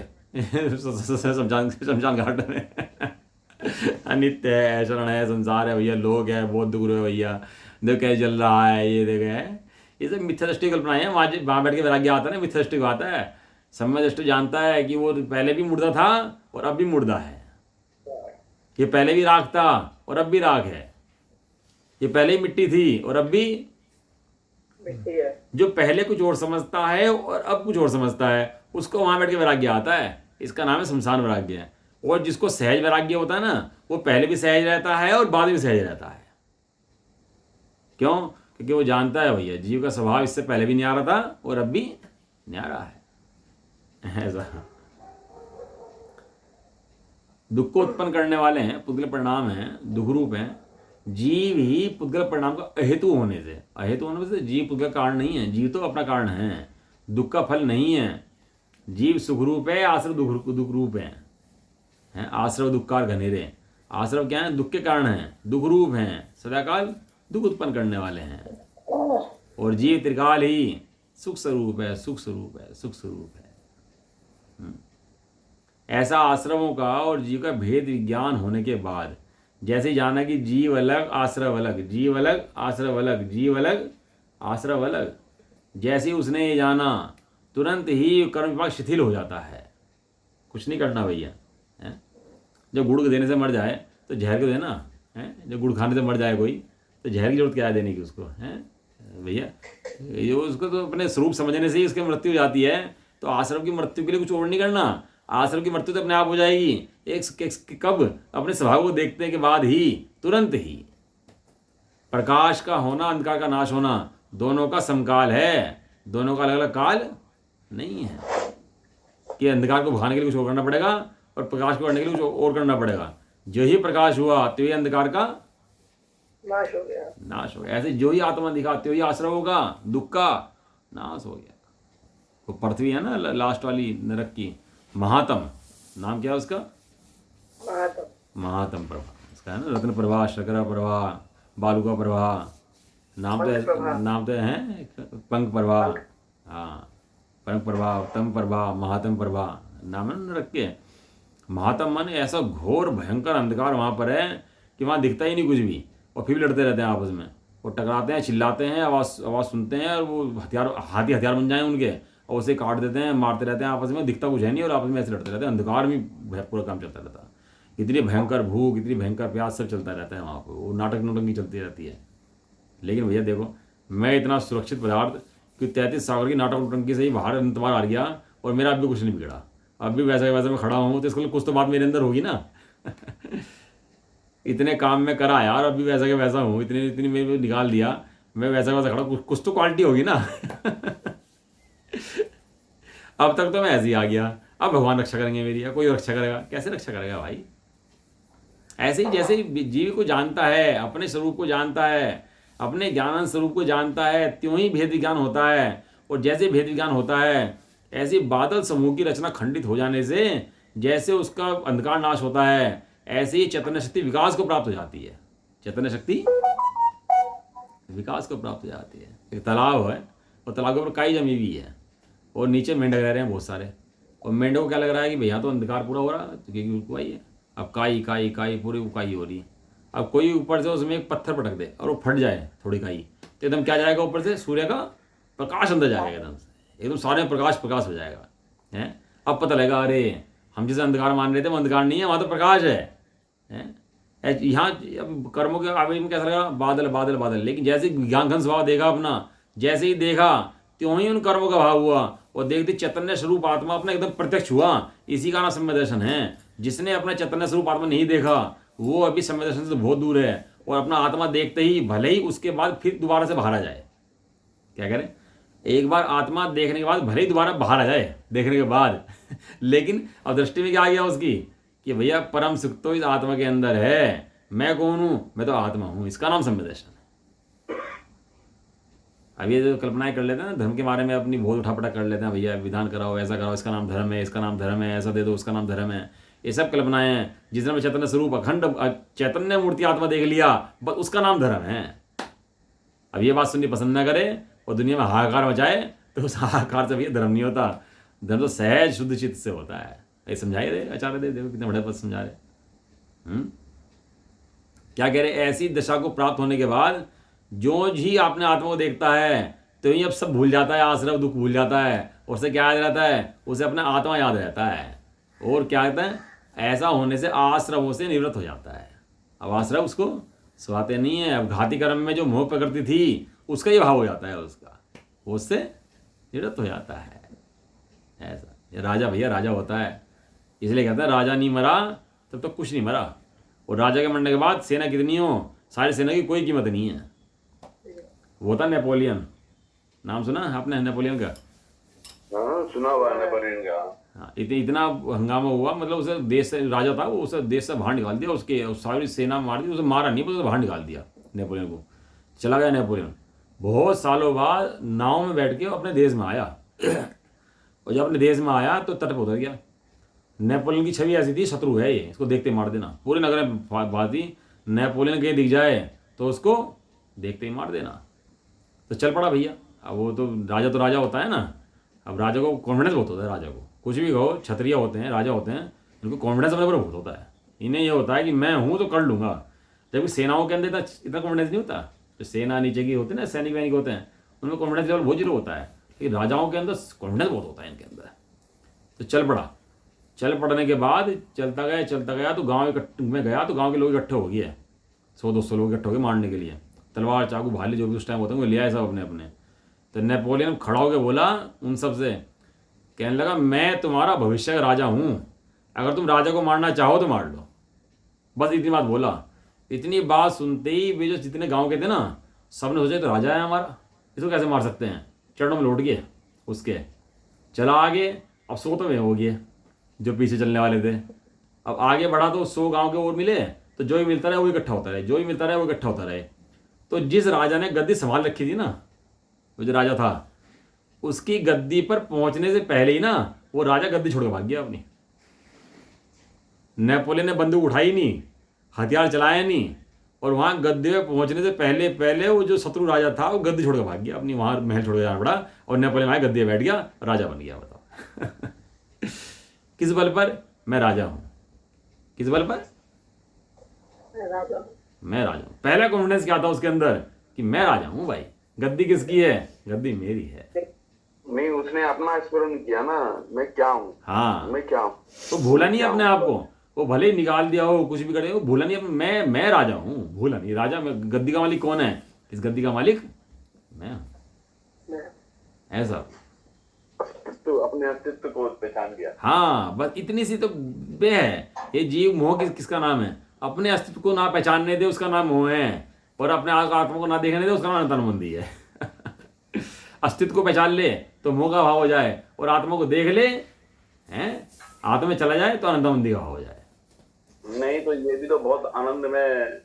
शमशान घाट में। अनित्य है, अशरण है, संसार है भैया, लोग है, बहुत दुख है भैया, देखो कैसे चल रहा है, ये देखो है, ये सब मिथ्या दृष्टि कल्पनाएं हैं। वहाँ बैठ के वैराग्य आता है ना, मिथ्या दृष्टि को आता है। सम्यक दृष्टि जानता है कि वो पहले भी मुर्दा था और अब भी मुर्दा है, ये पहले भी राख था और अब भी राख है, ये पहले ही मिट्टी थी और अब भी मिट्टी है। जो पहले कुछ और समझता है और अब कुछ और समझता है, उसको वहां बैठ के वैराग्य आता है। इसका नाम है शमशान वैराग्य है। और जिसको सहज वैराग्य होता है ना, वो पहले भी सहज रहता है और बाद में सहज रहता है। क्यों? क्योंकि वो जानता है भैया जीव का स्वभाव इससे पहले भी न्यारा था और अब भी न्यारा है। ऐसा दुख को उत्पन्न करने वाले हैं, पुद्गल परिणाम है, दुख रूप है। जीव ही पुद्गल परिणाम का अहेतु होने से, अहेतु होने से जीव पुद्गल कारण नहीं है, जीव तो अपना कारण है, दुख का फल नहीं है। जीव सुख रूप है, आश्रव दुख रूप है। आश्रव दुखकार घनेरे, आश्रव क्या है? दुख के कारण है, दुख रूप हैं, सदाकाल दुख उत्पन्न करने वाले हैं। और जीव त्रिकाल ही सुख स्वरूप है, सुख स्वरूप है, सुख स्वरूप है। ऐसा आश्रमों का और जीव का भेद विज्ञान होने के बाद, जैसे जाना कि जीव अलग आश्रव अलग, जीव अलग आश्रव अलग, जीव अलग आश्रव अलग, जैसे उसने ये जाना तुरंत ही कर्म विभाग शिथिल हो जाता है। कुछ नहीं करना भैया, है? जब गुड़ को देने से मर जाए तो जहर को देना है, जब गुड़ खाने से मर जाए कोई तो जहर की जरूरत क्या है देने की उसको, है भैया? ये उसको तो अपने स्वरूप समझने से ही उसकी मृत्यु हो जाती है। तो आश्रम की मृत्यु के लिए कुछ और नहीं करना, आश्रम की मृत्यु तो अपने आप हो जाएगी। कब? अपने स्वभाव को देखने के बाद ही, तुरंत ही। प्रकाश का होना, अंधकार का नाश होना, दोनों का समकाल है, दोनों का अलग अलग काल नहीं है कि अंधकार को भगाने के लिए कुछ और करना पड़ेगा और प्रकाश को करने के लिए कुछ और करना पड़ेगा। जो ही प्रकाश हुआ तो ये अंधकार का नाश हो गया, नाश हो गया। ऐसे जो ही आत्मा दिखा तो ही आश्रय होगा, दुख का नाश हो गया। वो पृथ्वी है ना लास्ट वाली नरक की, महातम नाम क्या है उसका? महातम प्रभा इसका है ना, रत्न प्रभा, शर्करा प्रभा, बालुका प्रभा, नाम तो है पंख प्रभा, हाँ पंख प्रभा, तम प्रभा, महातम प्रभा नाम है नरक के। महातम मन ऐसा घोर भयंकर अंधकार वहाँ पर है कि वहाँ दिखता ही नहीं कुछ भी, और फिर भी लड़ते रहते हैं आपस में, वो टकराते हैं, चिल्लाते हैं, आवाज़ सुनते हैं, और वो हाथी हथियार बन जाए उनके, और उसे काट देते हैं, मारते रहते हैं आपस में, दिखता कुछ है नहीं और आपस में ऐसे लड़ते रहते हैं। अंधकार में पूरा काम चलता रहता है। इतनी भयंकर भूख, इतनी भयंकर प्यास, सब चलता रहता है वहाँ पर, वो नाटक नोटंकी चलती रहती है। लेकिन भैया देखो, मैं इतना सुरक्षित पदार्थ कि 33 सागर की नाटक नोटंकी से ही बाहर अंतबार आ गया और मेरा अब भी कुछ नहीं बिगड़ा, अब भी वैसा वैसा मैं खड़ा हूँ, तो इसके लिए कुछ तो बात मेरे अंदर होगी ना। इतने काम में करा यार, अब भी वैसा के वैसा हूँ, इतनी मेरे निकाल दिया, मैं वैसा वैसा खड़ा, कुछ तो क्वालिटी होगी ना। अब तक तो मैं ऐसे ही आ गया, अब भगवान रक्षा करेंगे मेरी, या कोई रक्षा करेगा? कैसे रक्षा करेगा भाई? ऐसे ही जैसे जीव को जानता है, अपने स्वरूप को जानता है, अपने ज्ञान स्वरूप को जानता है, त्यों ही भेद विज्ञान होता है। और जैसे भेद विज्ञान होता है, ऐसे बादल समूह की रचना खंडित हो जाने से जैसे उसका अंधकार नाश होता है, ऐसे ही चैतन्य शक्ति विकास को प्राप्त हो जाती है। चैतन्य शक्ति विकास को प्राप्त हो जाती है। एक तालाब है और तालाब के ऊपर काई जमी हुई है और नीचे मेंढक रह रहे हैं बहुत सारे, और मेंढक को क्या लग रहा है कि भैया तो अंधकार पूरा हो रहा है, क्योंकि उकाई है। अब काई काई काई पूरी उकाई हो रही है। अब कोई ऊपर से उसमें एक पत्थर पटक दे और वो फट जाए थोड़ी काई, तो एकदम क्या जाएगा? ऊपर से सूर्य का प्रकाश अंदर जाएगा, एकदम सारे में प्रकाश हो जाएगा, हैं? अब पता लगेगा अरे हम जिसे अंधकार मान रहे थे वो अंधकार नहीं है, वहाँ तो प्रकाश है। यहाँ अब कर्मों के आवेग में कैसा लगा? बादल बादल बादल। लेकिन जैसे ज्ञान घन स्वभाव देखा अपना, जैसे ही देखा त्यों ही उन कर्मों का भाव हुआ और देखते चैतन्य स्वरूप आत्मा अपना एकदम प्रत्यक्ष हुआ। इसी का नाम सम्यक दर्शन है। जिसने अपना चैतन्य स्वरूप आत्मा नहीं देखा वो अभी सम्यक दर्शन से बहुत दूर है, और अपना आत्मा देखते ही भले ही उसके बाद फिर दोबारा से बाहर आ जाए। क्या करें? एक बार आत्मा देखने के बाद भले ही दोबारा बाहर आ जाए देखने के बाद, लेकिन अब दृष्टि में क्या आ गया उसकी कि भैया परम सुख तो इस आत्मा के अंदर है। मैं कौन हूँ? मैं तो आत्मा हूँ। इसका नाम सम्यक दर्शन है। अब ये जो कल्पनाएं कर लेते हैं ना धर्म के बारे में, अपनी बहुत उठापटक कर लेते हैं, भैया विधान कराओ, ऐसा कराओ, इसका नाम धर्म है, इसका नाम धर्म है, ऐसा दे दो, उसका नाम धर्म है। ये सब कल्पनाएं हैं। जिसने में चैतन्य स्वरूप अखंड चैतन्य मूर्ति आत्मा देख लिया, बस उसका नाम धर्म है। अब ये बात सुननी पसंद ना करे और दुनिया में हाहाकार मचाए तो उस हाहाकार से भैया धर्म नहीं होता। धर्म तो सहज शुद्ध चित्त से होता है। ये समझाइए रे आचार्य देव, देखो कितने बड़े पद समझा रहे। क्या कह रहे, ऐसी दशा को प्राप्त होने के बाद जो ही आपने आत्मा को देखता है तो ये अब सब भूल जाता है, आश्रव दुख भूल जाता है। और उसे क्या याद रहता है, उसे अपना आत्मा याद रहता है। और क्या कहते हैं, ऐसा होने से आश्रवों से निवृत्त हो जाता है। अब आश्रव उसको स्वाते नहीं है। अब घाती कर्म में जो मोह प्रकृति थी उसका ये भाव हो जाता है, उसका उससे निवृत्त हो जाता है। ऐसा ये राजा भैया राजा होता है, इसलिए कहता है राजा नहीं मरा तब तो कुछ नहीं मरा। और राजा के मरने के बाद सेना कितनी हो, सारी सेना की कोई कीमत नहीं है। वो था नेपोलियन, नाम सुना आपने नेपोलियन का? हाँ सुना हुआ है नेपोलियन का। हाँ, इतना हंगामा हुआ, मतलब उसे देश से, राजा था वो, उसे देश से बाहर निकाल दिया, उसके सारी सेना मार दी, उसे मारा नहीं, उसे बाहर निकाल दिया नेपोलियन को। चला गया नेपोलियन, बहुत सालों बाद नाव में बैठ के वो अपने देश में आया। और जब अपने देश में आया तो तट पर उतर गया। नेपोलियन की छवि ऐसी थी, शत्रु है ये, इसको देखते ही मार देना। पूरे नगर में बात थी, नेपोलियन कहीं दिख जाए तो उसको देखते ही मार देना। तो चल पड़ा भैया। अब वो तो राजा होता है ना। अब राजा को कॉन्फिडेंस बहुत होता है, राजा को कुछ भी कहो, क्षत्रिय होते हैं, राजा होते हैं, उनको कॉन्फिडेंस अपने ऊपर बहुत होता है। इन्हें ये होता है कि मैं हूँ तो कर लूँगा। जबकि सेनाओं के अंदर इतना कॉन्फिडेंस नहीं होता। जो सेना नीचे की होती है ना, सैनिक वैनिक होते हैं, उनमें कॉन्फिडेंस लेवल बहुत जीरो होता है। लेकिन राजाओं के अंदर कॉन्फिडेंस बहुत होता है इनके अंदर। तो चल पड़ा। चल पड़ने के बाद चलता गया तो गाँव में गया तो गाँव के लोग इकट्ठे हो गए, 100-200 लोग इकट्ठे हो गए मारने के लिए। तलवार चाकू भाले जो भी उस टाइम होते हैं वो ले आए सब अपने अपने। तो नेपोलियन खड़ा होकर बोला उन सब से, कहने लगा मैं तुम्हारा भविष्य का राजा हूँ, अगर तुम राजा को मारना चाहो तो मार लो। बस इतनी बात बोला। इतनी बात सुनते ही वे जो जितने गांव के थे ना, सब ने सोचा तो राजा है हमारा, इसको कैसे मार सकते हैं। चरणों में लौट गए उसके, चला आगे। अब 100 तो वे हो गए जो पीछे चलने वाले थे। अब आगे बढ़ा तो 100 गाँव के और मिले, तो जो ही मिलता रहे वो इकट्ठा होता रहे, जो ही मिलता रहे वो इकट्ठा होता रहे। तो जिस राजा ने गद्दी संभाल रखी थी ना, वो जो राजा था, उसकी गद्दी पर पहुंचने से पहले ही ना वो राजा गद्दी छोड़ के भाग गया अपनी। नेपोलियन ने बंदूक उठाई नहीं, हथियार चलाया नहीं, और वहां गद्दी पे पहुंचने से पहले पहले वो जो शत्रु राजा था वो गद्दी छोड़ के भाग गया अपनी। वहां महल छोड़ के जाना पड़ा और नेपोलियन आया, गद्दी पे बैठ गया, राजा बन गया। बताओ किस बल पर? मैं राजा हूं। किस बल पर? मैं राजा हूं। पहला कॉन्फिडेंस क्या था उसके अंदर कि मैं राजा हूं भाई। गद्दी किसकी है? गद्दी मेरी है। नहीं, उसने अपना स्मरण किया ना, मैं क्या हूँ। हाँ, मैं क्या हूँ, तो भूला नहीं अपने आप को। वो भले ही निकाल दिया हो, कुछ भी करे, वो भूला नहीं मैं राजा हूँ, भूला नहीं। राजा में गद्दी का मालिक कौन है? इस गद्दी का मालिक मैं हूँ। ऐसा तो अपने अस्तित्व को पहचान गया। हाँ, बस इतनी सी तो बे है। ये जीव मोह किसका नाम है? अपने अस्तित्व को ना पहचानने दे उसका नाम मोह है, और अपने आत्मा को ना देखने दे उसका नाम तनमंदी है। अस्तित्व को पहचान ले तो मोह का भाव हो जाए, और आत्मा को देख ले, हैं, आत्मा में चला जाए तो अनंतमंदी का भाव हो जाए। नहीं तो ये भी तो बहुत आनंद में,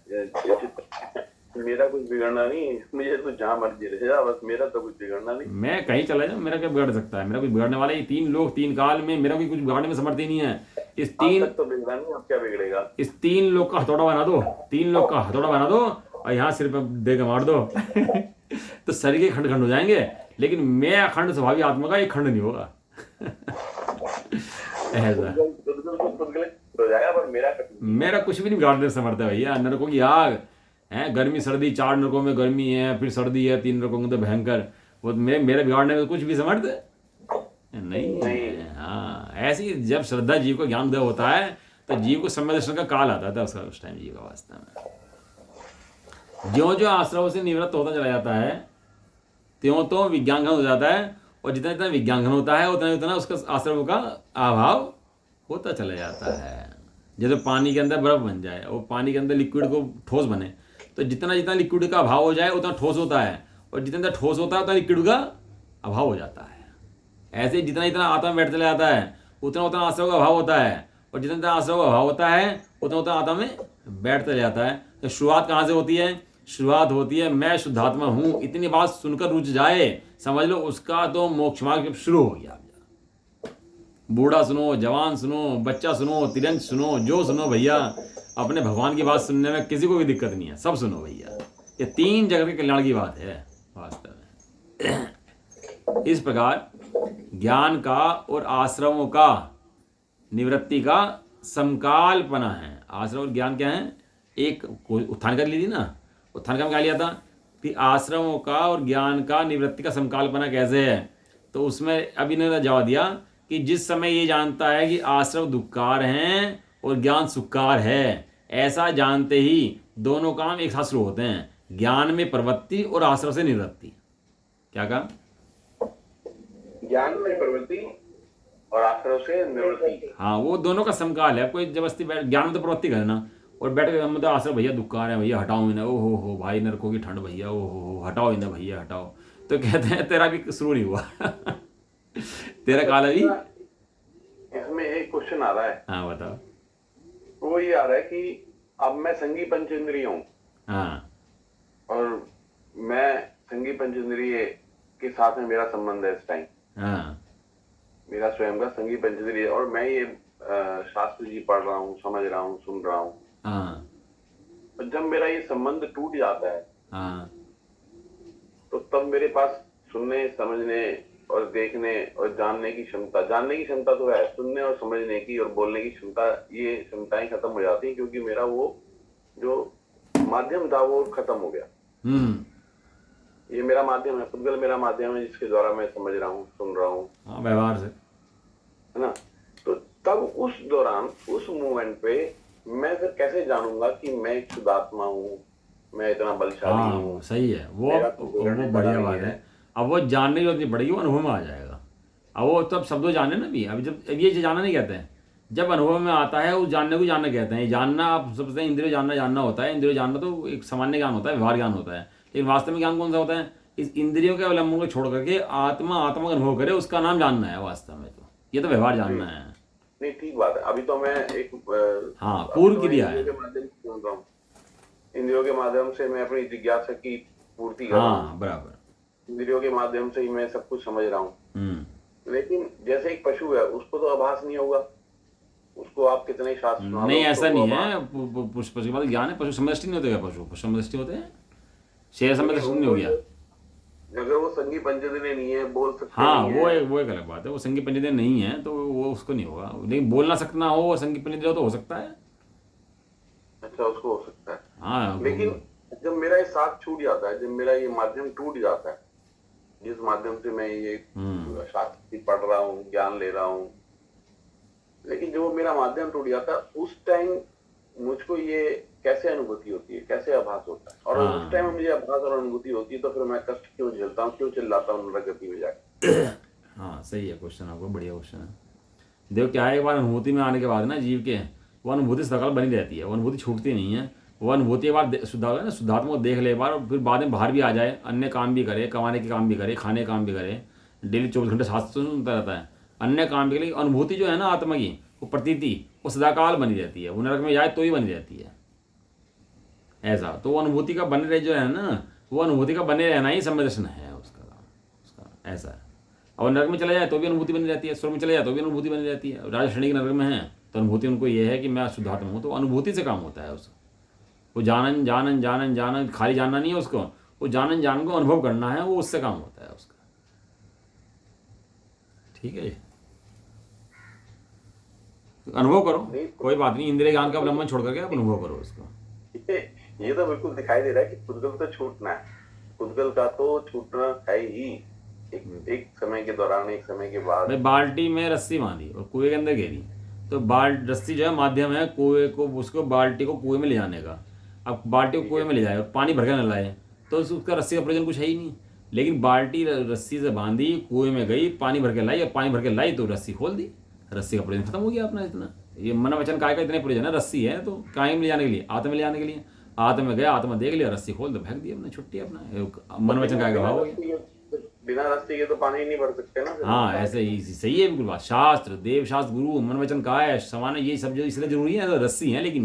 मेरा कुछ बिगड़ना नहीं, मुझे तो जहाँ मर्जी रह जा, बस मेरा तो कुछ बिगड़ना नहीं। मैं कहीं चला जाऊँ, मेरा क्या बिगड़ सकता है? मेरा कुछ बिगड़ने वाला, ये 3 लोग 3 काल में, मेरा भी कुछ बिगाड़ने में समर्थ ही नहीं है। इस 3 तो बिगड़ा नहीं, अब क्या बिगड़ेगा? इस 3 लोग का हथौड़ा बना दो, 3 लोग का हथौड़ा बना दो और यहाँ सिर पे दे के मार दो। तो शरीर के खंड खंड हो जाएंगे, लेकिन मैं अखंड स्वभावी आत्मा का एक खंड नहीं होगा। ऐसा हो जाएगा, पर मेरा कुछ भी नहीं बिगाड़ने से समर्थ है भैया। नरकों की आग है, गर्मी सर्दी, 4 नरकों में गर्मी है, फिर सर्दी है, 3 नरकों में तो भयंकर। वो मेरे बिगाड़ने में कुछ भी समर्थ नहीं है। हाँ, ऐसी जब श्रद्धा जीव को ज्ञान उदय होता है तो जीव को सम्यक दर्शन का काल आता था उसका, उस टाइम जीव का वास्तव में ज्यों ज्यों आश्रव से निवृत्त होता चला जाता है त्यों तो विज्ञान घन हो जाता है, और जितना जितना विज्ञान घन होता है उतना उतना उसका आश्रव का अभाव होता चला जाता है। जैसे पानी के अंदर बर्फ बन जाए और पानी के अंदर लिक्विड को ठोस बने, तो जितना जितना लिक्विड का अभाव हो जाए उतना ठोस होता है, और जितना जितना ठोस होता है उतना लिक्विड का अभाव हो जाता है। ऐसे जितना जितना आत्मा में बैठ चला जाता है उतना उतना आश्रव का अभाव होता है, और जितना जितना आश्रव का अभाव होता है उतना उतना आत्मा में बैठ चला जाता है। तो शुरुआत कहाँ से होती है? शुरुआत होती है मैं शुद्धात्मा हूँ, इतनी बात सुनकर रुच जाए, समझ लो उसका तो मोक्ष मार्ग शुरू हो गया। बूढ़ा सुनो, जवान सुनो, बच्चा सुनो, तिरंज सुनो, जो सुनो भैया, अपने भगवान की बात सुनने में किसी को भी दिक्कत नहीं है, सब सुनो भैया। ये 3 जगत के कल्याण की बात है वास्तव में। इस प्रकार ज्ञान का और आश्रमों का निवृत्ति का समकालपना है। आश्रम और ज्ञान क्या है? एक उत्थान कर ली थी ना, उत्थान का क्या लिया था कि आश्रमों का और ज्ञान का निवृत्ति का समकालपना कैसे है। तो उसमें अभी ने जवाब दिया कि जिस समय ये जानता है कि आश्रम दुखकार हैं और ज्ञान सुखकार है, ऐसा जानते ही दोनों काम एक साथ शुरू होते हैं, ज्ञान में प्रवृत्ति और आश्रम से निवृत्ति। क्या कहा? ज्ञान में प्रवृत्ति और आश्रम से निवृत्ति। हाँ, वो दोनों का समकाल है। कोई जबरदस्ती बैठ, ज्ञान में तो प्रवृत्ति करना और बैठ के मतलब आश्रम भैया दुखकार है भैया हटाओ इन्हें, ओ हो भाई नरकों की ठंड भैया, ओ हो हटाओ इन्हें भैया हटाओ। तो कहते हैं तेरा भी शुरू नहीं हुआ तेरा काल अभी। इसमें एक क्वेश्चन आ रहा है। हाँ बताओ। वो ये आ रहा है कि अब मैं संगी पंचेंद्रिय हूँ हाँ और मैं संगी पंचेंद्रिय के साथ में मेरा संबंध है इस टाइम, हाँ मेरा स्वयं का संगी पंचेंद्रिय, और मैं ये शास्त्र जी पढ़ रहा हूँ, समझ रहा हूँ, सुन रहा हूँ। हाँ और जब मेरा ये संबंध टूट जाता है हाँ तो तब मेरे पास सुनने, समझने और देखने और जानने की क्षमता तो है, सुनने और समझने की और बोलने की क्षमता, ये क्षमताएं खत्म हो जाती हैं, क्योंकि मेरा वो जो माध्यम था वो खत्म हो गया। ये मेरा माध्यम है, पुद्गल मेरा माध्यम है जिसके द्वारा मैं समझ रहा हूँ, सुन रहा हूँ, हाँ व्यवहार से, है ना। तो तब उस दौरान, उस मोमेंट पे मैं फिर कैसे जानूंगा कि मैं एक शुद्धात्मा हूँ, मैं इतना बलशाली हूँ। हाँ सही है वो बिगड़ने बढ़िया वाला बात नहीं है। अब वो जानने की जरूरत नहीं पड़ेगी, वो अनुभव में आ जाएगा। अब वो तब शब्दों जाने ना भी, अब ये जानना नहीं कहते हैं, जब अनुभव में आता है उस जानने को जानना कहते हैं। ये जानना आप समझते हैं इंद्रिय जानना होता है, इंद्रिय जानना तो एक सामान्य ज्ञान होता है, व्यवहार ज्ञान होता है, लेकिन वास्तव में ज्ञान कौन सा होता है? इस इंद्रियों के अवलंबन को छोड़ करके आत्मा का अनुभव करे, उसका नाम जानना है वास्तव में। तो ये तो व्यवहार जानना है। नहीं, ठीक बात है। अभी तो मैं एक हाँ पूर्व क्रिया है। इंद्रियों के माध्यम से सुन रहा हूँ, इंद्रियों के माध्यम से मैं अपनी जिज्ञासा की पूर्ति कर रहा हूँ, हाँ बराबर, इंद्रियों के माध्यम से ही मैं सब कुछ समझ रहा हूँ। लेकिन जैसे एक पशु है, उसको तो आभास नहीं होगा, उसको आप कितने शास्त्र सुना लो, नहीं ऐसा उसको नहीं आभास- है। पशु के बाद ज्ञान है, पशु समदृष्टि नहीं होते क्या? पशु समदृष्टि होते हैं, शेर समदृष्टि नहीं हो गया। अगर वो संगी पंचेंद्रिय नहीं है, बोल सकते हाँ नहीं है, वो एक अलग बात है। वो संगी पंचेंद्रिय नहीं है तो वो उसको नहीं होगा, लेकिन बोलना सकना हो और संगी पंचेंद्रिय हो तो हो सकता है। अच्छा उसको हो सकता है। हाँ लेकिन जब मेरा ये साथ छूट जाता है, जब मेरा ये माध्यम टूट जाता है, जिस माध्यम से मैं ये शास्त्र पढ़ रहा हूँ, ज्ञान ले रहा हूँ, लेकिन जो मेरा माध्यम टूट जाता है, उस टाइम मुझको ये कैसे अनुभूति होती है, कैसे आभास होता है, और उस टाइम मुझे आभास और अनुभूति होती है, तो फिर मैं कष्ट क्यों झेलता हूँ, क्यों चिल्लाता हूँ नरगति में जाकर। हाँ सही है क्वेश्चन, आपको बढ़िया क्वेश्चन है। देखो क्या है, एक बार अनुभूति में आने के बाद ना जीव के वो अनुभूति सकाल बनी रहती है, वो अनुभूति छूटती नहीं है। वो अनुभूति एक बार शुद्धात्मा को देख ले एक बार, और फिर बाद में बाहर भी आ जाए, अन्य काम भी करे, कमाने के काम भी करे, खाने के काम भी करे, डेली 24 घंटे शास्त्र सुनता रहता है, अन्य काम भी करे। अनुभूति जो है ना आत्मा की, वो प्रतीति वो सदाकाल बनी रहती है। वो नरक में जाए तो ही बनी रहती है ऐसा। तो वो अनुभूति का बने रहे जो है ना, वो अनुभूति का बने रहना ही सम्यदर्शन है उसका ऐसा है। और नरक में चला जाए तो भी अनुभूति बनी रहती है, स्वर्ग में चला जाए तो भी अनुभूति बनी रहती है। राजा श्रेणी के नरक में है तो अनुभूति उनको ये है कि मैं शुद्धात्मा हूँ, तो अनुभूति से काम होता है उसको। वो जानन खाली जानना नहीं है उसको, वो जानन को अनुभव करना है, वो उससे काम होता है उसका। ठीक है, अनुभव करो, कोई बात नहीं, इंद्रिय ज्ञान का अवलंबन छोड़ करके आप अनुभव करो उसको। ये तो बिल्कुल दिखाई दे रहा है कि पुद्गल तो छूटना है, पुद्गल का तो छूटना है ही, एक समय के दौरान, एक समय के बाद। भाई बाल्टी में रस्सी बांधी और कुएं के अंदर घेरी, तो रस्सी जो है माध्यम है कुएं को, उसको बाल्टी को कुएं में ले जाने का। अब बाल्टी को कुएं में ले जाए और पानी भर के न लाए तो उसका रस्सी का प्रयोजन कुछ है ही नहीं। लेकिन बाल्टी रस्सी से बांधी, कुएं में गई, पानी भर के लाई, और पानी भर के लाई तो रस्सी खोल दी, रस्सी का प्रयोजन खत्म हो गया अपना। इतना ये मन वचन काय का इतने प्रयोजन है। रस्सी है तो काय में ले जाने के लिए, आत्मा में ले जाने के लिए, आत्मा में गया, आत्मा देख लिया, रस्सी खोल दो, फेंक दी अपना, छुट्टी अपना। मन वचन काय का भाव हो गया। बिना रस्सी के तो पानी ही नहीं भर सकते ना। हाँ ऐसे ही सही है बिल्कुल बात। शास्त्र, देव शास्त्र, गुरु, मन वचन काय समान है, ये सब जो इसलिए जरूरी है। तो रस्सी है लेकिन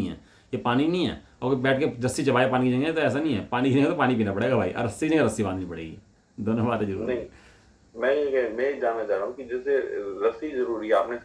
ये पानी नहीं है। और बैठ के रस्सी चबाए पानी की जगह, तो ऐसा नहीं है। पानी की जगह तो पानी पीना पड़ेगा भाई, और रस्सी जगह रस्सी बांधनी पड़ेगी। दोनों बातें जरूरी है। मैं जानना चाह रहा हूँ कि जैसे रस्सी जरूरी है, आपने